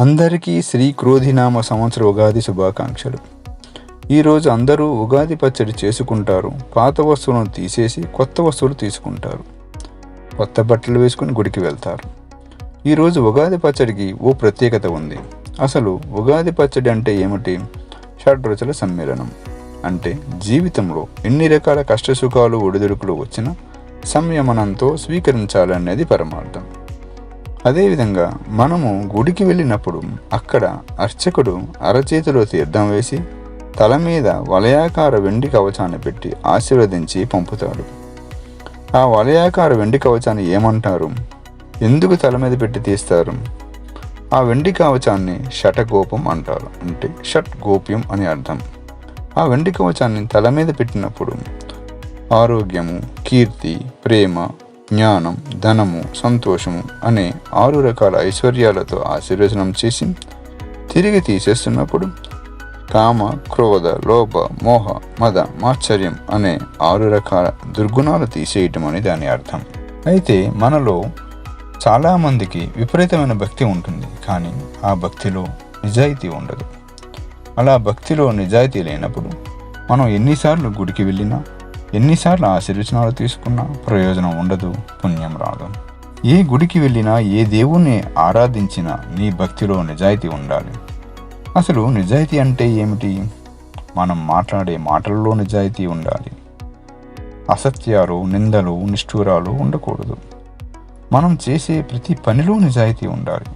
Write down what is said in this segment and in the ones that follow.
అందరికీ శ్రీ క్రోధినామ సంవత్సర ఉగాది శుభాకాంక్షలు. ఈరోజు అందరూ ఉగాది పచ్చడి చేసుకుంటారు. పాత వస్తువులను తీసేసి కొత్త వస్తువులు తీసుకుంటారు. కొత్త బట్టలు వేసుకుని గుడికి వెళ్తారు. ఈరోజు ఉగాది పచ్చడికి ఓ ప్రత్యేకత ఉంది. అసలు ఉగాది పచ్చడి అంటే ఏమిటి? షడ్రుచుల సమ్మేళనం. అంటే జీవితంలో ఎన్ని రకాల కష్టసుఖాలు ఒడిదుడుకులు వచ్చినా సంయమనంతో స్వీకరించాలనేది పరమార్థం. అదేవిధంగా మనము గుడికి వెళ్ళినప్పుడు అక్కడ అర్చకుడు అరచేతిలో తీర్థం వేసి తల మీద వలయాకార వెండి కవచాన్ని పెట్టి ఆశీర్వదించి పంపుతాడు. ఆ వలయాకార వెండి కవచాన్ని ఏమంటారు? ఎందుకు తల మీద పెట్టి తీస్తారు? ఆ వెండి కవచాన్ని షటగోపం అంటారు. అంటే షట్ గోప్యం అని అర్థం. ఆ వెండి కవచాన్ని తల మీద పెట్టినప్పుడు ఆరోగ్యము, కీర్తి, ప్రేమ, జ్ఞానం, ధనము, సంతోషము అనే 6 రకాల ఐశ్వర్యాలతో ఆశీర్వచనం చేసి తిరిగి తీసేస్తున్నప్పుడు కామ, క్రోధ, లోభ, మోహ, మద, మాత్సర్యం అనే 6 రకాల దుర్గుణాలు తీసేయటం అని దాని అర్థం. అయితే మనలో చాలామందికి విపరీతమైన భక్తి ఉంటుంది, కానీ ఆ భక్తిలో నిజాయితీ ఉండదు. అలా భక్తిలో నిజాయితీ లేనప్పుడు మనం ఎన్నిసార్లు గుడికి వెళ్ళినా, ఎన్నిసార్లు ఆశీర్వచనాలు తీసుకున్నా ప్రయోజనం ఉండదు, పుణ్యం రాదు. ఏ గుడికి వెళ్ళినా, ఏ దేవుణ్ణి ఆరాధించినా నీ భక్తిలో నిజాయితీ ఉండాలి. అసలు నిజాయితీ అంటే ఏమిటి? మనం మాట్లాడే మాటల్లో నిజాయితీ ఉండాలి. అసత్యాలు, నిందలు, నిష్ఠూరాలు ఉండకూడదు. మనం చేసే ప్రతి పనిలో నిజాయితీ ఉండాలి.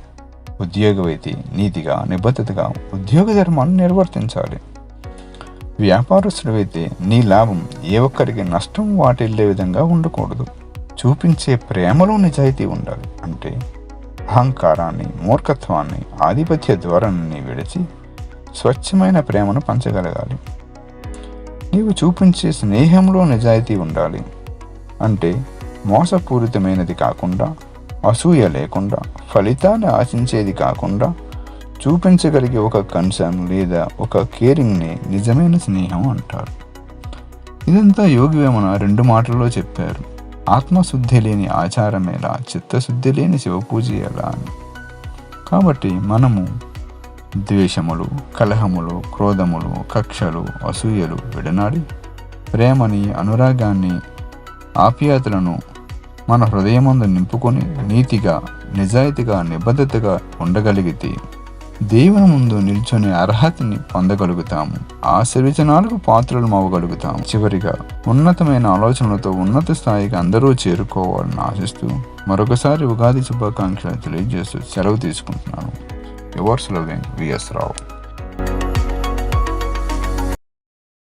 ఉద్యోగమైతే నీతిగా, నిబద్ధతగా ఉద్యోగ ధర్మాన్ని నిర్వర్తించాలి. వ్యాపారస్తుడైతే నీ లాభం ఏ ఒక్కరికి నష్టం వాటిల్లే విధంగా ఉండకూడదు. చూపించే ప్రేమలో నిజాయితీ ఉండాలి. అంటే అహంకారాన్ని, మూర్ఖత్వాన్ని, ఆధిపత్య ధోరణిని విడిచి స్వచ్ఛమైన ప్రేమను పంచగలగాలి. నీవు చూపించే స్నేహంలో నిజాయితీ ఉండాలి. అంటే మోసపూరితమైనది కాకుండా, అసూయ లేకుండా, ఫలితాన్ని ఆశించేది కాకుండా చూపించగలిగే ఒక కన్సర్న్ లేదా ఒక కేరింగ్ని నిజమైన స్నేహం అంటారు. ఇదంతా యోగి వేమన 2 మాటల్లో చెప్పారు. ఆత్మశుద్ధి లేని ఆచారం ఎలా, చిత్తశుద్ధి లేని శివపూజ ఎలా అని. కాబట్టి మనము ద్వేషములు, కలహములు, క్రోధములు, కక్షలు, అసూయలు విడనాడి ప్రేమని, అనురాగాన్ని, ఆప్యాయతలను మన హృదయమందు నింపుకొని నీతిగా, నిజాయితీగా, నిబద్ధతగా ఉండగలిగితే దేవుని ముందు నిల్చొని అర్హతని పొందగలుగుతాము. ఆశీర్వచనాలకు పాత్రలు అవ్వగలుగుతాము. చివరిగా ఉన్నతమైన ఆలోచనలతో ఉన్నత స్థాయికి అందరూ చేరుకోవాలని ఆశిస్తూ మరొకసారి ఉగాది శుభాకాంక్షలు తెలియజేస్తూ సెలవు తీసుకుంటున్నాను. యువర్స్ లవింగ్ విఎస్ రావు.